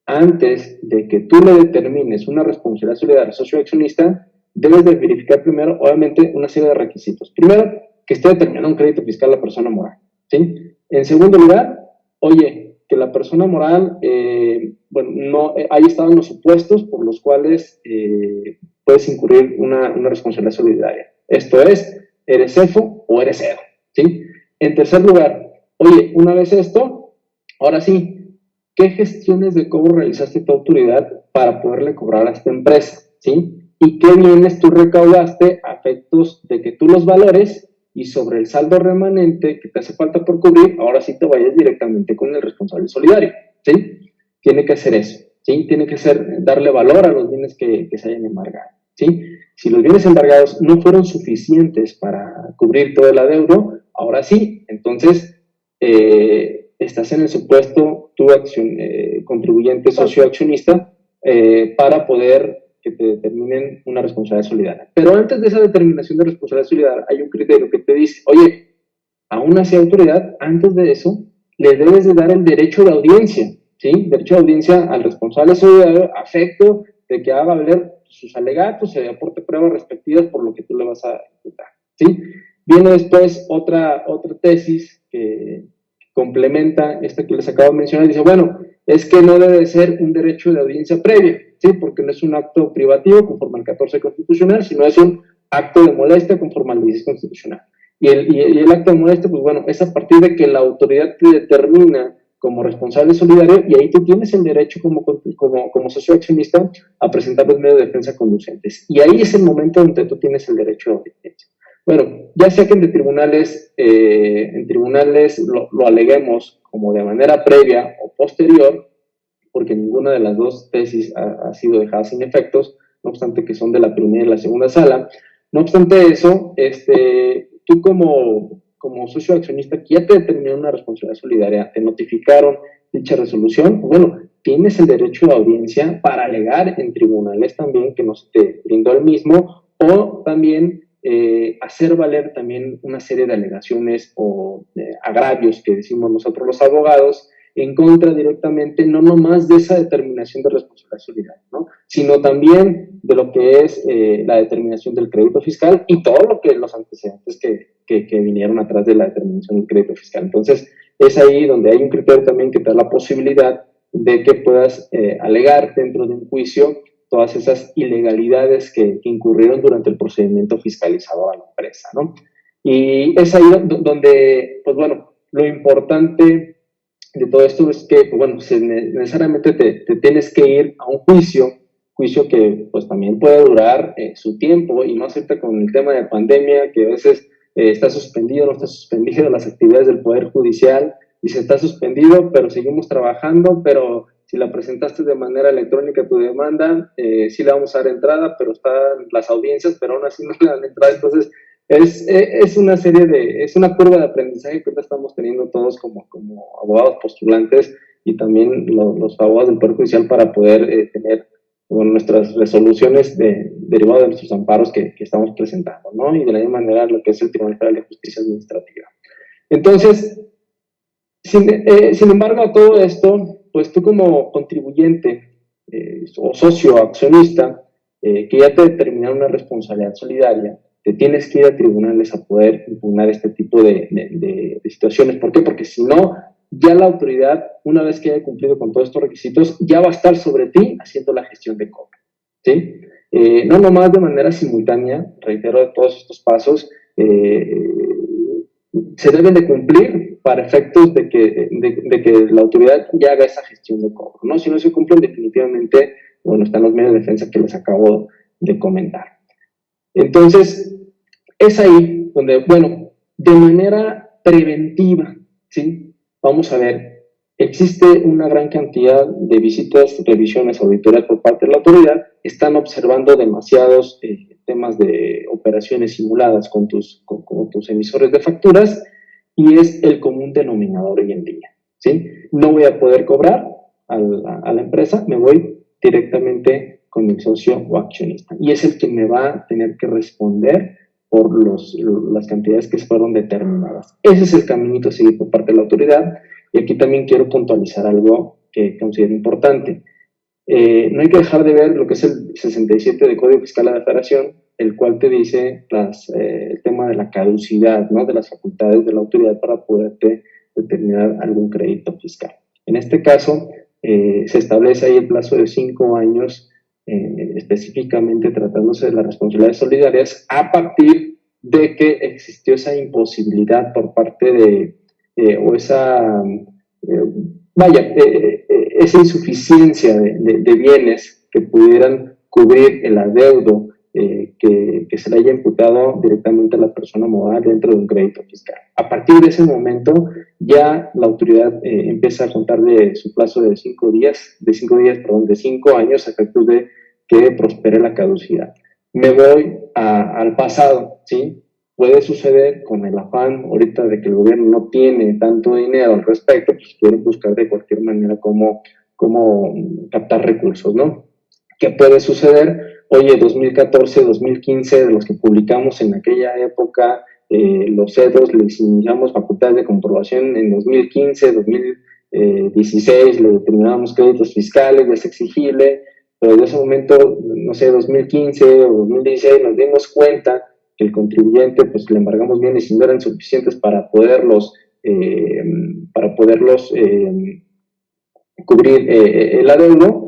antes de que tú le determines una responsabilidad solidaria al socio accionista, debes de verificar primero, obviamente, una serie de requisitos. Primero, que esté determinado un crédito fiscal a la persona moral, ¿sí? En segundo lugar, oye, que la persona moral, bueno, no, ahí estaban los supuestos por los cuales puedes incurrir una responsabilidad solidaria. Esto es, eres EFO o eres EDO, ¿sí? En tercer lugar, oye, una vez esto, ahora sí, ¿qué gestiones de cobro realizaste tu autoridad para poderle cobrar a esta empresa, ¿sí? ¿Y qué bienes tú recaudaste a efectos de que tú los valores y sobre el saldo remanente que te hace falta por cubrir, ahora sí te vayas directamente con el responsable solidario, ¿sí? Tiene que hacer eso, ¿sí? Tiene que darle valor a los bienes que se hayan embargado, ¿sí? Si los bienes embargados no fueron suficientes para cubrir todo el adeudo, ahora sí, entonces estás en el supuesto tu contribuyente socio accionista para poder que te determinen una responsabilidad solidaria. Pero antes de esa determinación de responsabilidad solidaria hay un criterio que te dice, oye, aún así autoridad, antes de eso, le debes de dar el derecho de audiencia, ¿sí? Derecho de audiencia al responsable solidario a efecto de que haga valer sus alegatos y aporte pruebas respectivas por lo que tú le vas a imputar, ¿sí? Viene después otra tesis que complementa esta que les acabo de mencionar y dice, bueno, es que no debe de ser un derecho de audiencia previa, ¿sí? Porque no es un acto privativo conforme al 14 constitucional, sino es un acto de molestia conforme al 16 constitucional. Y el acto de molestia, pues bueno, es a partir de que la autoridad te determina como responsable solidario, y ahí tú tienes el derecho como socio accionista a presentar los medios de defensa conducentes. Y ahí es el momento donde tú tienes el derecho de audiencia. Bueno, ya sea que en tribunales lo aleguemos como de manera previa o posterior, porque ninguna de las dos tesis ha sido dejada sin efectos, no obstante que son de la primera y la segunda sala. No obstante eso, tú como socio accionista que ya te determinó una responsabilidad solidaria, te notificaron dicha resolución, bueno, tienes el derecho de audiencia para alegar en tribunales también que no se te brindó el mismo, o también hacer valer también una serie de alegaciones o agravios que decimos nosotros los abogados, en contra directamente, no nomás de esa determinación de responsabilidad solidaria, ¿no? Sino también de lo que es la determinación del crédito fiscal y todo lo que los antecedentes que vinieron atrás de la determinación del crédito fiscal. Entonces, es ahí donde hay un criterio también que te da la posibilidad de que puedas alegar dentro de un juicio todas esas ilegalidades que incurrieron durante el procedimiento fiscalizado a la empresa, ¿no? Y es ahí donde, pues bueno, lo importante de todo esto es que, pues bueno, necesariamente te tienes que ir a un juicio que pues también puede durar su tiempo, y más ahorita con el tema de pandemia, que a veces está suspendido, no está suspendido las actividades del Poder Judicial, y se está suspendido, pero seguimos trabajando, pero si la presentaste de manera electrónica tu demanda, sí le vamos a dar entrada, pero están las audiencias, pero aún así no le dan entrada. Entonces, es una curva de aprendizaje que ahorita estamos teniendo todos como abogados postulantes, y también los abogados del Poder Judicial, para poder tener nuestras resoluciones derivadas de nuestros amparos que estamos presentando, ¿no? Y de la misma manera lo que es el Tribunal Federal de Justicia Administrativa. Entonces, sin embargo, a todo esto, pues tú como contribuyente o socio accionista que ya te determinaron una responsabilidad solidaria, te tienes que ir a tribunales a poder impugnar este tipo de situaciones. ¿Por qué? Porque si no, ya la autoridad, una vez que haya cumplido con todos estos requisitos, ya va a estar sobre ti haciendo la gestión de cobro, ¿sí? No nomás de manera simultánea, reitero, de todos estos pasos se deben de cumplir para efectos de que la autoridad ya haga esa gestión de cobro, ¿no? Si no se cumplen, definitivamente, bueno, están los medios de defensa que les acabo de comentar. Entonces, es ahí donde, bueno, de manera preventiva, ¿sí? Vamos a ver, existe una gran cantidad de visitas, revisiones, auditorías por parte de la autoridad, están observando demasiados temas de operaciones simuladas con tus emisores de facturas, y es el común denominador hoy en día, ¿sí? No voy a poder cobrar a la empresa, me voy directamente con mi socio o accionista, y es el que me va a tener que responder por las cantidades que fueron determinadas. Ese es el caminito a seguir por parte de la autoridad, y aquí también quiero puntualizar algo que considero importante. No hay que dejar de ver lo que es el 67 del Código Fiscal de la Federación, el cual te dice el tema de la caducidad, ¿no? De las facultades de la autoridad para poderte determinar algún crédito fiscal. En este caso, se establece ahí el plazo de 5 años, específicamente tratándose de las responsabilidades solidarias, a partir de que existió esa imposibilidad por parte o esa esa insuficiencia de bienes que pudieran cubrir el adeudo que se le haya imputado directamente a la persona moral dentro de un crédito fiscal. A partir de ese momento, ya la autoridad empieza a contar de su plazo de 5 años, a efectos de que prospere la caducidad. Me voy al pasado, ¿sí? Puede suceder con el afán ahorita de que el gobierno no tiene tanto dinero al respecto, pues quieren buscar de cualquier manera cómo captar recursos, ¿no? ¿Qué puede suceder? Oye, 2014, 2015, de los que publicamos en aquella época, los CEDOS, les iniciamos facultades de comprobación en 2015, 2016, le determinábamos créditos fiscales, ya es exigible, pero en ese momento, no sé, 2015 o 2016, nos dimos cuenta que el contribuyente, pues le embargamos bienes y no eran suficientes para poderlos cubrir el adeudo,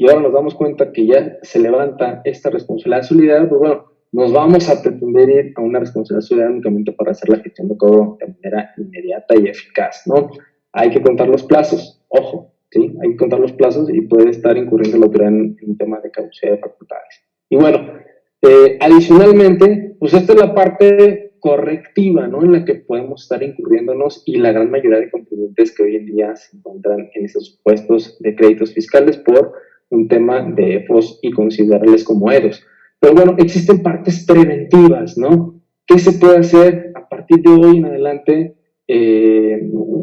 y ahora nos damos cuenta que ya se levanta esta responsabilidad solidaria, pues bueno, nos vamos a pretender ir a una responsabilidad solidaria únicamente para hacer la gestión de cobro de manera inmediata y eficaz, ¿no? hay que contar los plazos, ojo, ¿sí? Hay que contar los plazos y puede estar incurriendo la autoridad en un tema de caducidad de facultades. Y bueno, adicionalmente, pues esta es la parte correctiva, ¿no? En la que podemos estar incurriéndonos y la gran mayoría de contribuyentes que hoy en día se encuentran en estos puestos de créditos fiscales por un tema de EFOS y considerarles como EDOS. Pero bueno, existen partes preventivas, ¿no? ¿Qué se puede hacer a partir de hoy en adelante?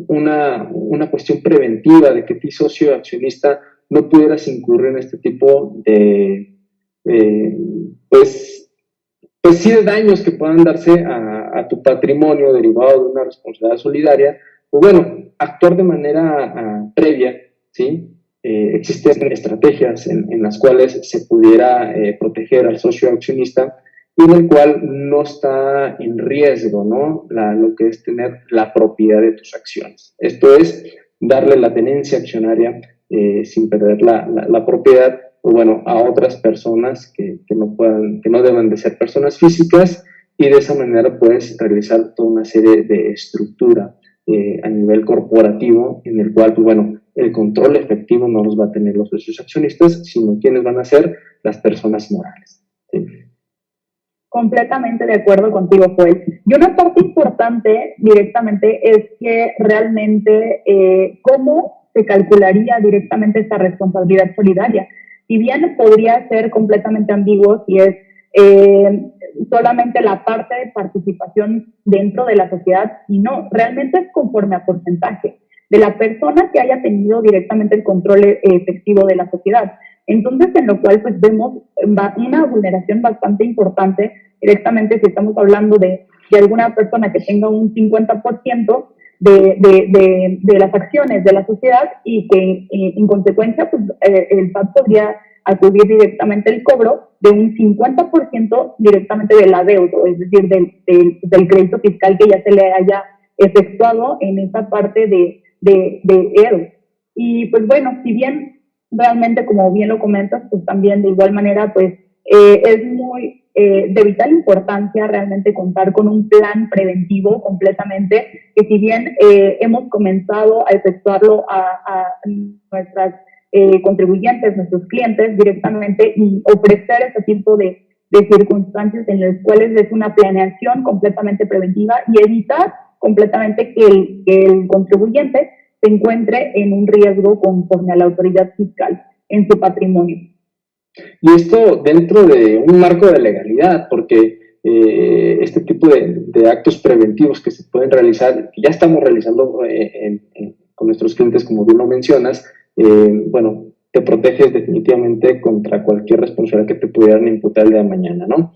Una cuestión preventiva de que ti, socio accionista, no pudieras incurrir en este tipo de, pues sí, de daños que puedan darse a tu patrimonio derivado de una responsabilidad solidaria. Pues bueno, actuar de manera previa, ¿sí? Existen estrategias en las cuales se pudiera proteger al socio accionista y en el cual no está en riesgo, ¿no? Lo que es tener la propiedad de tus acciones. Esto es darle la tenencia accionaria sin perder la propiedad, o bueno, a otras personas que no deban de ser personas físicas, y de esa manera puedes realizar toda una serie de estructura a nivel corporativo, en el cual, pues bueno, el control efectivo no los va a tener los socios accionistas, sino quienes van a ser las personas morales. ¿Sí? Completamente de acuerdo contigo, Joel. Y una parte importante directamente es que realmente cómo se calcularía directamente esta responsabilidad solidaria. Si bien podría ser completamente ambiguo si es solamente la parte de participación dentro de la sociedad, y no, realmente es conforme a porcentaje de la persona que haya tenido directamente el control efectivo de la sociedad. Entonces, en lo cual pues vemos una vulneración bastante importante directamente si estamos hablando de alguna persona que tenga un 50% de las acciones de la sociedad y que en consecuencia pues, el SAT podría acudir directamente el cobro de un 50% directamente del adeudo, es decir, del crédito fiscal que ya se le haya efectuado en esa parte de EDO. Y pues bueno, si bien realmente, como bien lo comentas, pues también de igual manera, pues es muy de vital importancia realmente contar con un plan preventivo completamente, que si bien hemos comenzado a efectuarlo a nuestras contribuyentes, nuestros clientes directamente, y ofrecer ese tipo de circunstancias en las cuales es una planeación completamente preventiva y evitar completamente que el contribuyente se encuentre en un riesgo conforme a la autoridad fiscal en su patrimonio. Y esto dentro de un marco de legalidad, porque este tipo de actos preventivos que se pueden realizar, que ya estamos realizando con nuestros clientes, como bien lo mencionas, bueno, te proteges definitivamente contra cualquier responsabilidad que te pudieran imputar el día de mañana, ¿no?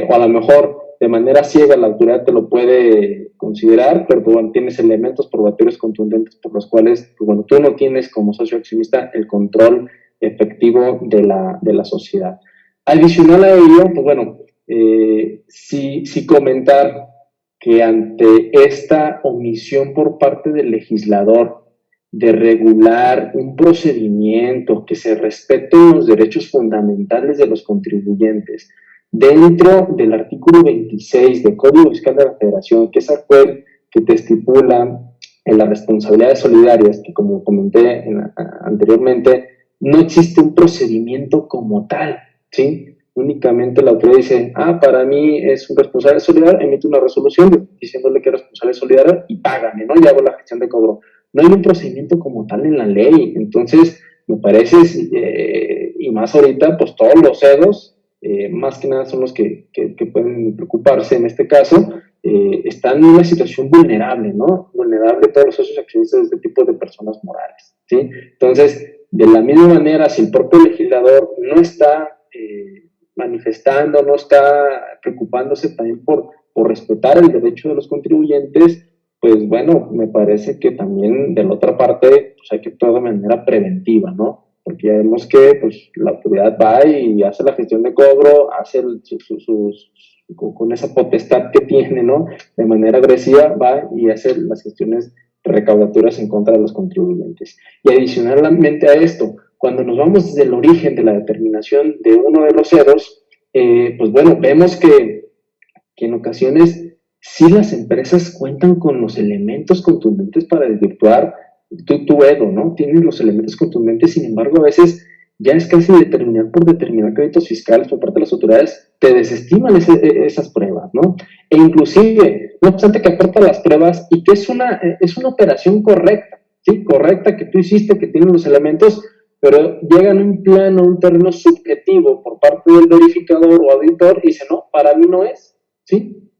O a lo mejor de manera ciega la autoridad te lo puede considerar, pero pues, bueno, tienes elementos probatorios contundentes por los cuales, pues, bueno, tú no tienes como socio accionista el control efectivo de la sociedad. Adicional a ello, pues bueno, sí comentar que ante esta omisión por parte del legislador de regular un procedimiento que se respeten los derechos fundamentales de los contribuyentes dentro del artículo 26 del Código Fiscal de la Federación, que es aquel que te estipula en las responsabilidades solidarias, que como comenté anteriormente, no existe un procedimiento como tal, ¿sí? Únicamente la autoridad dice, para mí es un responsable solidario, emite una resolución diciéndole que es responsable solidario y págame, ¿no? Y hago la gestión de cobro. No hay un procedimiento como tal en la ley. Entonces, me parece, y más ahorita, pues todos los EDOS, más que nada son los que pueden preocuparse en este caso, están en una situación vulnerable, ¿no? Vulnerable todos los socios accionistas de este tipo de personas morales, ¿sí? Entonces, de la misma manera, si el propio legislador no está manifestando, no está preocupándose también por respetar el derecho de los contribuyentes, pues bueno, me parece que también de la otra parte pues hay que actuar de manera preventiva, ¿no? Porque ya vemos que pues, la autoridad va y hace la gestión de cobro, hace con esa potestad que tiene, ¿no? De manera agresiva va y hace las gestiones recaudatorias en contra de los contribuyentes. Y adicionalmente a esto, cuando nos vamos desde el origen de la determinación de uno de los EDOS, pues bueno, vemos que en ocasiones sí las empresas cuentan con los elementos contundentes para desvirtuar tú Edo, ¿no? Tienes los elementos contundentes, sin embargo, a veces ya es casi determinar por determinar créditos fiscales por parte de las autoridades, te desestiman esas pruebas, ¿no? E inclusive, no obstante que aporta las pruebas y que es una operación correcta, ¿sí? Correcta, que tú hiciste, que tiene los elementos, pero llegan a un plano, un terreno subjetivo por parte del verificador o auditor y dice, no, para mí no es, ¿sí?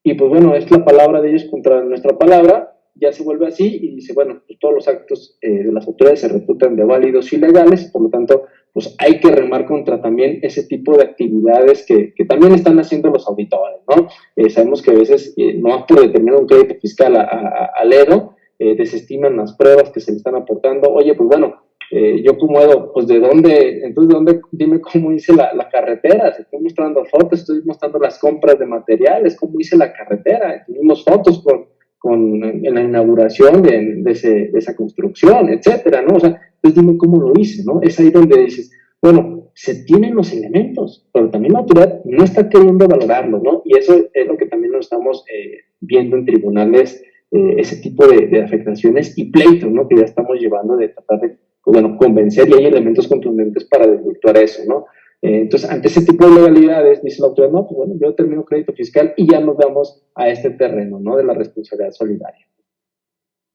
Y pues bueno, es la palabra de ellos contra nuestra palabra, ya se vuelve así y dice, bueno, pues todos los actos de las autoridades se reputan de válidos y legales, por lo tanto, pues hay que remar contra también ese tipo de actividades que también están haciendo los auditores, ¿no? Sabemos que a veces, no por determinar un crédito fiscal al EDO, desestiman las pruebas que se le están aportando. Oye, pues bueno, yo como Edo, pues ¿de dónde, dime cómo hice la carretera? Se estoy mostrando fotos, estoy mostrando las compras de materiales, cómo hice la carretera, tuvimos fotos en la inauguración de esa construcción, etcétera, ¿no? O sea, entonces dime cómo lo hice, ¿no? Es ahí donde dices, bueno, se tienen los elementos, pero también la autoridad no está queriendo valorarlo, ¿no? Y eso es lo que también nos estamos viendo en tribunales, ese tipo de afectaciones y pleitos, ¿no? Que ya estamos llevando de tratar de, bueno, convencer y hay elementos contundentes para desvirtuar eso, ¿no? Entonces, ante ese tipo de legalidades, dice la autoridad, no, pues bueno, yo termino crédito fiscal y ya nos vamos a este terreno, ¿no? De la responsabilidad solidaria.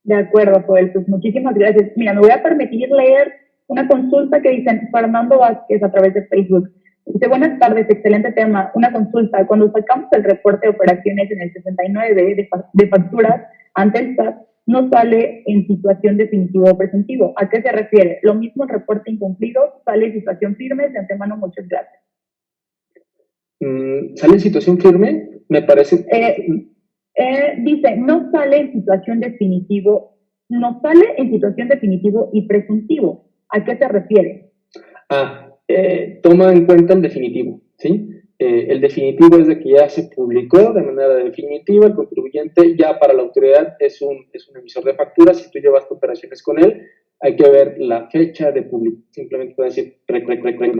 De acuerdo, Joel, pues muchísimas gracias. Mira, me voy a permitir leer una consulta que dice Fernando Vázquez a través de Facebook. Dice, buenas tardes, excelente tema. Una consulta. Cuando sacamos el reporte de operaciones en el 69 de facturas ante el SAT, no sale en situación definitiva o presentivo. ¿A qué se refiere? Lo mismo el reporte incumplido, sale en situación firme. De antemano, muchas gracias. ¿Sale en situación firme? Me parece... Dice, no sale en situación definitivo, no sale en situación definitivo y presuntivo. ¿A qué se refiere? Toma en cuenta el definitivo, ¿sí? El definitivo es de que ya se publicó de manera definitiva, el contribuyente ya para la autoridad es un emisor de facturas, si tú llevaste operaciones con él, hay que ver la fecha de publicación, simplemente te va a decir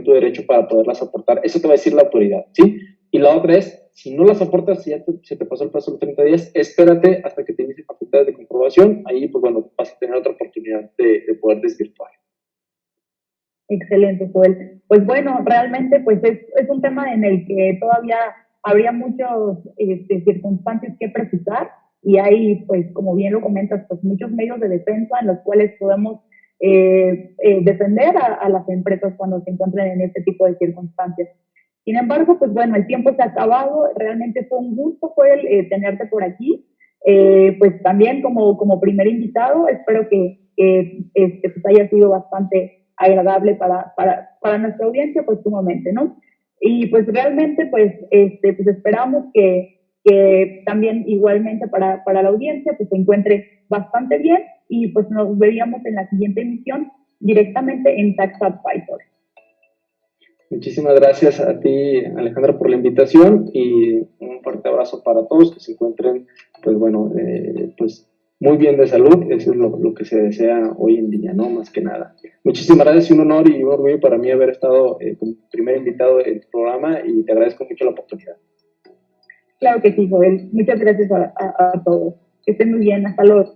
tu derecho para poderlas aportar, eso te va a decir la autoridad, ¿sí? Y la otra es, si no las aportas, si ya se te pasó el plazo de 30 días, espérate hasta que te inicie facultades de comprobación, ahí pues bueno, vas a tener otra oportunidad de poder desvirtuar. Excelente, Joel. Pues bueno, realmente pues es un tema en el que todavía habría muchas circunstancias que precisar y hay, pues como bien lo comentas, pues muchos medios de defensa en los cuales podemos defender a las empresas cuando se encuentran en este tipo de circunstancias. Sin embargo, pues bueno, el tiempo se ha acabado. Realmente fue un gusto, Joel, tenerte por aquí. Pues también como primer invitado, espero que pues haya sido bastante agradable para nuestra audiencia, pues sumamente, ¿no? Y pues realmente, pues esperamos que también igualmente para la audiencia, pues se encuentre bastante bien y pues nos veríamos en la siguiente emisión directamente en Tax Advisor. Muchísimas gracias a ti, Alejandra, por la invitación y un fuerte abrazo para todos, que se encuentren, pues bueno, pues muy bien de salud, eso es lo que se desea hoy en día, ¿no? Más que nada. Muchísimas gracias, un honor y un orgullo para mí haber estado como primer invitado en tu programa y te agradezco mucho la oportunidad. Claro que sí, Joel. Muchas gracias a todos. Que estén muy bien. Hasta luego.